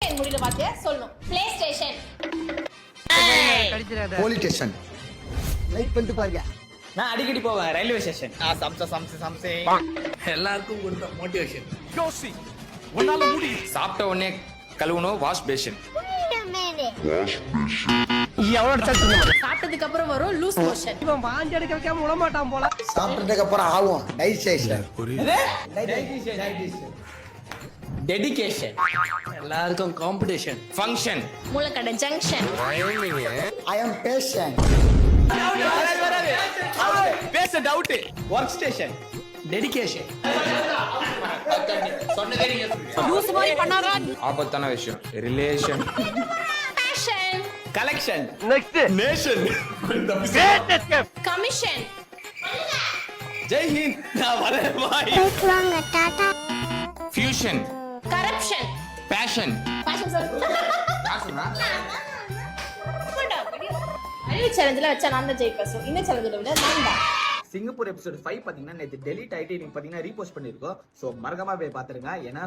முடியல பாத்தியா சொல்லணும். Play station, police station. Light பண்ணிட்டு பாருங்க. நான் அடிக்கடி போவேன் ரயில்வே ஸ்டேஷன். சம்சே எல்லாருக்கும் கொடுத்த மோட்டிவேஷன். யோசி உன்னால முடியும். சாப்பிட்ட உடனே கழுவணும் வாஷ் பேஷன். சாப்பிட்டதுக்கு அப்புறம் வரும் லூஸ் மோஷன். இவன் வாந்தி எடுக்க வைக்காம விட மாட்டான் போல. சாப்பிட்டதுக்கு அப்புறம் ஆகும் டைஜஷன். டெடிகேஷன். எல்லாருக்கும் competition. Function, Moolakadai junction, I am passion. பேச doubt. Work station. Dedication. Loose மாதிரி பண்ணாரா. ஆபத்தான விஷயம் relation. Passion, collection. Nation, commission, Jai Hind. நான் வரேன் bye. Fusion, corruption, passion. Passion sir. அழிவு சேலஞ்சில் வச்சா நான் தான் ஜெயிப்பேன். இந்த சேலஞ்சில் விட நான் தான். சிங்கப்பூர் எபிசோட் 5 பாத்தீங்கன்னா நேத்து டெலிட் ஆயிட்டு நீங்க பாத்தீங்கன்னா ரீபோஸ்ட் பண்ணிருக்கோம். சோ மறக்காம போய் பாத்துருங்க. ஏன்னா